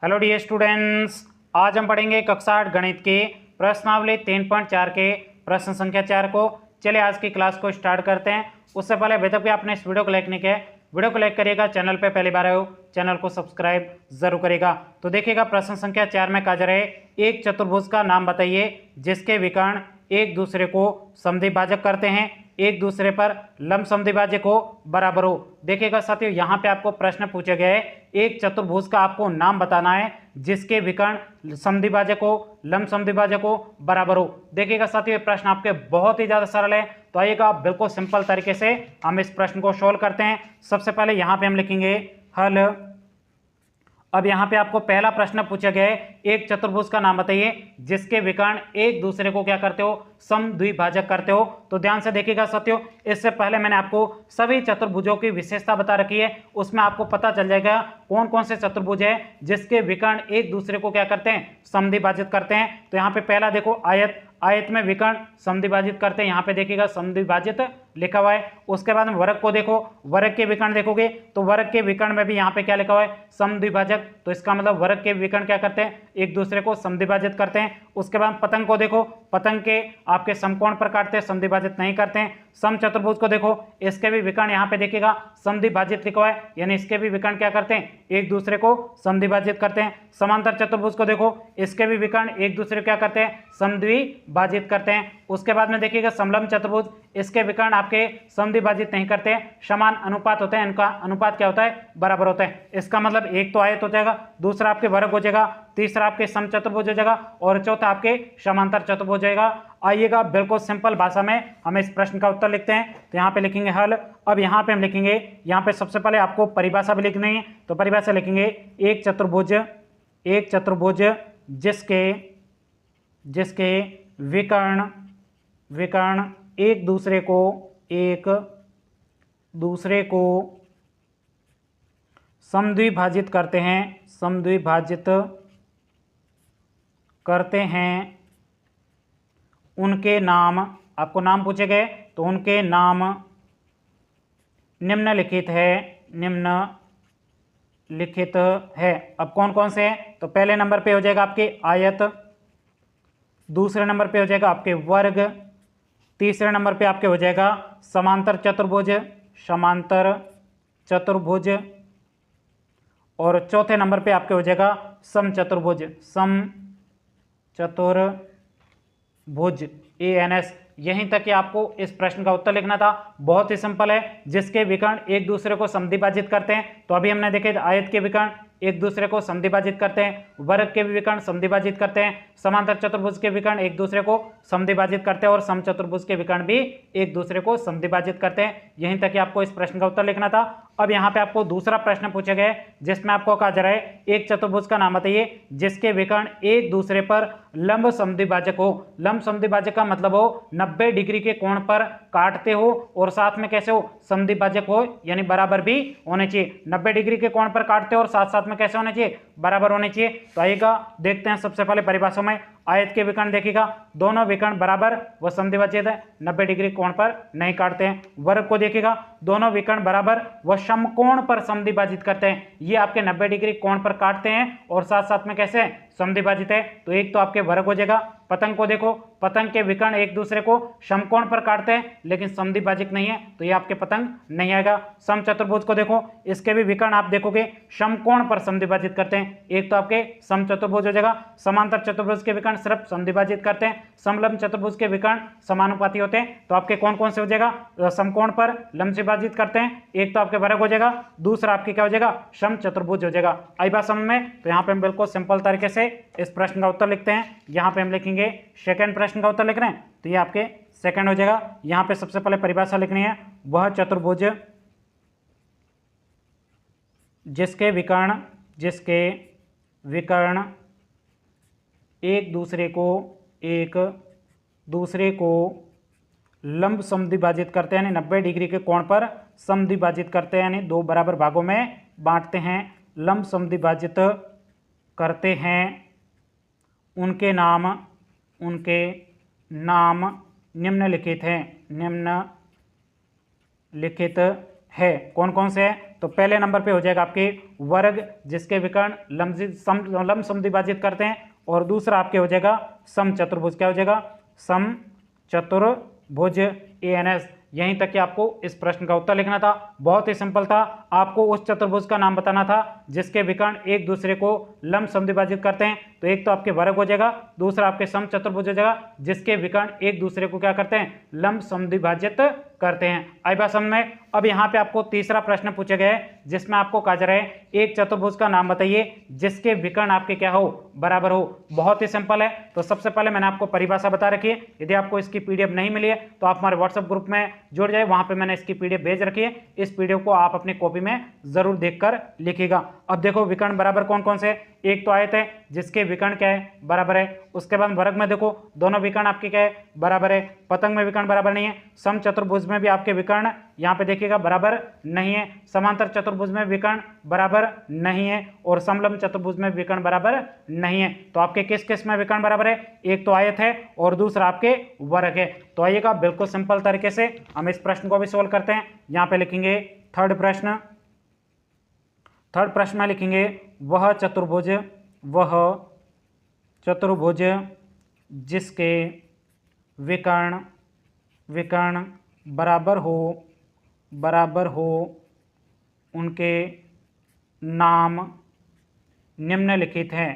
Hello dear students, आज हम पढ़ेंगे कक्षा 8 गणित के प्रश्नावली 3.4 के प्रश्न संख्या 4 को। चलिए आज की क्लास को स्टार्ट करते हैं। उससे पहले अभी तक भी आपने इस वीडियो को लाइक नहीं किया है, वीडियो को लाइक करिएगा। चैनल पे पहली बार आए हो चैनल को सब्सक्राइब जरूर करेगा। तो देखिएगा प्रश्न संख्या 4 में कहा जा रहा है, एक चतुर्भुज का नाम बताइए जिसके विकर्ण एक दूसरे को समद्विभाजक करते हैं, एक दूसरे पर लंब समद्विभाजक हो, बराबर हो। देखिएगा साथियों, यहाँ पे आपको प्रश्न पूछा गया है, एक चतुर्भुज का आपको नाम बताना है जिसके विकर्ण समद्विभाजक हो, लंब समद्विभाजक हो, बराबर हो। देखिएगा साथियों, ये प्रश्न आपके बहुत ही ज्यादा सरल है। तो आइएगा बिल्कुल सिंपल तरीके से हम इस प्रश्न को सोल्व करते हैं। सबसे पहले यहाँ पे हम लिखेंगे हल। अब यहाँ पे आपको पहला प्रश्न पूछा गया है, एक चतुर्भुज का नाम बताइए जिसके विकर्ण एक दूसरे को क्या करते हो, समद्विभाजक करते हो। तो ध्यान से देखिएगा साथियों, इससे पहले मैंने आपको सभी चतुर्भुजों की विशेषता बता रखी है, उसमें आपको पता चल जाएगा कौन कौन से चतुर्भुज है जिसके विकर्ण एक दूसरे को क्या करते हैं, समद्विभाजित करते हैं। तो यहाँ पे पहला देखो आयत, आयत में विकर्ण समद्विभाजित करते हैं, यहाँ पे देखिएगा समद्विभाजित लिखा हुआ है। उसके बाद में वर्ग को देखो, वर्ग के विकर्ण देखोगे तो वर्ग के विकर्ण में भी यहाँ पे क्या लिखा हुआ है, समद्विभाजक। तो इसका मतलब वर्ग के विकर्ण क्या करते हैं, एक दूसरे को समद्विभाजित करते हैं। उसके बाद पतंग को देखो, पतंग के आपके समकोण पर काटते हैं, समद्विभाजित नहीं करते हैं। समचतुर्भुज को देखो, इसके भी विकर्ण यहाँ पे देखिएगा समद्विभाजित लिखा हुआ है, यानी इसके भी विकर्ण क्या करते हैं, एक दूसरे को समद्विभाजित करते हैं। समांतर चतुर्भुज को देखो, इसके भी विकर्ण एक दूसरे को क्या करते हैं, समद्विभाजित करते हैं। उसके बाद में देखिएगा समलंब चतुर्भुज, इसके विकर्ण आपके समद्विभाजित नहीं करते हैं, समान अनुपात होते हैं, इनका अनुपात क्या होता है, बराबर होता है। इसका मतलब एक तो आयत हो जाएगा, दूसरा आपके वर्ग हो जाएगा, तीसरा आपके समचतुर्भुज हो जाएगा और चौथा आपके समांतर चतुर्भुज हो जाएगा। आइएगा बिल्कुल सिंपल भाषा में हम इस प्रश्न का उत्तर लिखते हैं। तो यहाँ पे लिखेंगे हल। अब यहाँ पे हम लिखेंगे, यहाँ पे सबसे पहले आपको परिभाषा भी लिखनी है। तो परिभाषा लिखेंगे, एक चतुर्भुज, एक चतुर्भुज जिसके विकर्ण एक दूसरे को समद्विभाजित करते हैं, समद्विभाजित करते हैं, उनके नाम, आपको नाम पूछे गए तो उनके नाम निम्नलिखित है। अब कौन कौन से हैं, तो पहले नंबर पे हो जाएगा आपके आयत, दूसरे नंबर पे हो जाएगा आपके वर्ग, तीसरे नंबर पे आपके हो जाएगा समांतर चतुर्भुज और चौथे नंबर पे आपके हो जाएगा समचतुर्भुज, ANS। यहीं तक कि आपको इस प्रश्न का उत्तर लिखना था। बहुत ही सिंपल है, जिसके विकर्ण एक दूसरे को समद्विभाजित करते हैं। तो अभी हमने देखे आयत के विकर्ण एक दूसरे को समद्विभाजित करते हैं, वर्ग के विकर्ण समद्विभाजित करते हैं, समांतर चतुर्भुज के विकर्ण एक दूसरे को समद्विभाजित करते हैं और समचतुर्भुज के विकर्ण भी एक दूसरे को समद्विभाजित करते हैं। यहीं तक कि आपको इस प्रश्न का उत्तर लिखना था। अब यहाँ पे आपको दूसरा प्रश्न पूछा गया है, जिसमें आपको कहा जा रहा है, एक चतुर्भुज का नाम बताइए जिसके विकर्ण एक दूसरे पर लंब समद्विभाजक हो। लंब समद्विभाजक का मतलब हो 90 डिग्री के कोण पर काटते हो और साथ में कैसे हो, समद्विभाजक हो, यानी बराबर भी होने चाहिए। 90 डिग्री के कोण पर काटते हो और साथ साथ में कैसे होने चाहिए, बराबर होने चाहिए। तो आइएगा देखते हैं सबसे पहले परिभाषा में। आयत के विकर्ण देखिएगा, दोनों विकर्ण बराबर व समद्विभाजित है, 90 डिग्री कोण पर नहीं काटते हैं। वर्ग को देखिएगा, दोनों विकर्ण बराबर व समकोण पर समद्विभाजित करते हैं, ये आपके 90 डिग्री कोण पर काटते हैं और साथ साथ में कैसे समद्विभाजित है। तो एक तो आपके वर्ग हो जाएगा। पतंग को देखो, पतंग के विकर्ण एक दूसरे को समकोण पर काटते हैं लेकिन समद्विभाजित नहीं है, तो ये आपके पतंग नहीं आएगा। समचतुर्भुज को देखो, इसके भी विकर्ण आप देखोगे समकोण पर समद्विभाजित करते हैं, एक तो आपके समचतुर्भुज हो जाएगा। समांतर चतुर्भुज के विकर्ण सिर्फ समद्विभाजित करते हैं, समलंब चतुर्भुज के विकर्ण समानुपाती होते हैं। तो आपके कौन कौन से हो जाएगा, समकोण पर लंब विभाजित करते हैं, एक तो आपके वर्ग हो जाएगा, दूसरा आपके क्या हो जाएगा, समचतुर्भुज हो जाएगा। आई बात समझ में। तो यहाँ पे हम बिल्कुल सिंपल तरीके से इस प्रश्न का उत्तर लिखते हैं। यहाँ पे हम लिखेंगे सेकंड प्रश्न का उत्तर लिख रहे हैं, तो ये आपके सेकंड हो जाएगा। यहाँ पे सबसे पहले परिभाषा लिखनी है, वह चतुर्भुज जिसके विकर्ण एक दूसरे को लंब समद्विभाजित करते हैं, यानी 90 डिग्री के कोण पर समद्विभाजित करते हैं, यानी दो बराबर भागों में बांटते हैं, लंब समद्विभाजित करते हैं, उनके नाम निम्नलिखित है। कौन कौन से हैं? तो पहले नंबर पे हो जाएगा आपके वर्ग, जिसके विकर्ण लंब समद्विभाजित करते हैं, और दूसरा आपके हो जाएगा समचतुर्भुज। क्या हो जाएगा? समचतुर्भुज, ANS। यहीं तक कि आपको इस प्रश्न का उत्तर लिखना था। बहुत ही सिंपल था। आपको उस चतुर्भुज का नाम बताना था जिसके विकर्ण एक दूसरे को लंब समद्विभाजित करते हैं। तो एक तो आपके वर्ग हो जाएगा, दूसरा आपके समचतुर्भुज हो जाएगा जिसके विकर्ण एक दूसरे को क्या करते हैं? लंब समद्विभाजित करते हैं। आई बात समझ में? अब यहाँ पे आपको तीसरा प्रश्न पूछे गए जिसमें आपको कहा जा रहा है एक चतुर्भुज का नाम बताइए जिसके विकर्ण आपके क्या हो? बराबर हो। बहुत ही सिंपल है। तो सबसे पहले मैंने आपको परिभाषा बता रखी है। यदि आपको इसकी PDF नहीं मिली है तो आप हमारे व्हाट्सएप ग्रुप में जुड़ जाए, वहां पे मैंने इसकी PDF भेज रखी है। इस PDF को आप अपनी कॉपी में जरूर देखकर लिखिएगा। अब देखो विकर्ण बराबर कौन कौन से? एक तो आयत है जिसके विकर्ण क्या है? बराबर है। उसके बाद वर्ग में देखो दोनों विकर्ण आपके क्या है? बराबर है। पतंग में विकर्ण बराबर नहीं है। समचतुर्भुज में भी आपके विकर्ण यहाँ पे देखिएगा बराबर नहीं है। समांतर चतुर्भुज में विकर्ण बराबर नहीं है, और समलंब चतुर्भुज में विकर्ण बराबर नहीं है। तो आपके किस किस में विकर्ण बराबर है? एक तो आयत है और दूसरा आपके वर्ग है। तो आइएगा बिल्कुल सिंपल तरीके से हम इस प्रश्न को भी सोल्व करते हैं। यहाँ पे लिखेंगे थर्ड प्रश्न में लिखेंगे वह चतुर्भुज जिसके विकर्ण बराबर हो उनके नाम निम्नलिखित है।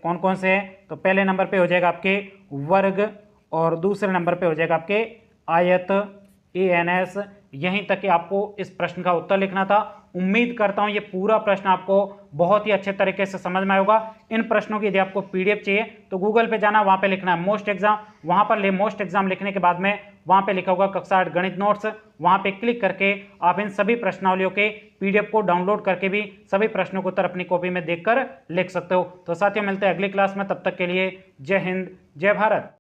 कौन कौन से हैं? तो पहले नंबर पे हो जाएगा आपके वर्ग, और दूसरे नंबर पे हो जाएगा आपके आयत, ANS। यहीं तक कि आपको इस प्रश्न का उत्तर लिखना था। उम्मीद करता हूं ये पूरा प्रश्न आपको बहुत ही अच्छे तरीके से समझ में आएगा। इन प्रश्नों की यदि आपको PDF चाहिए तो गूगल पे जाना, वहां पे लिखना है मोस्ट एग्जाम। वहां पर मोस्ट एग्जाम लिखने के बाद में वहां पे लिखा होगा कक्षा 8 गणित नोट्स। वहां पे क्लिक करके आप इन सभी प्रश्नावलियों के PDF को डाउनलोड करके भी सभी प्रश्नों को उत्तर अपनी कॉपी में देखकर लिख सकते हो। तो साथियों मिलते हैं अगली क्लास में, तब तक के लिए जय हिंद, जय भारत।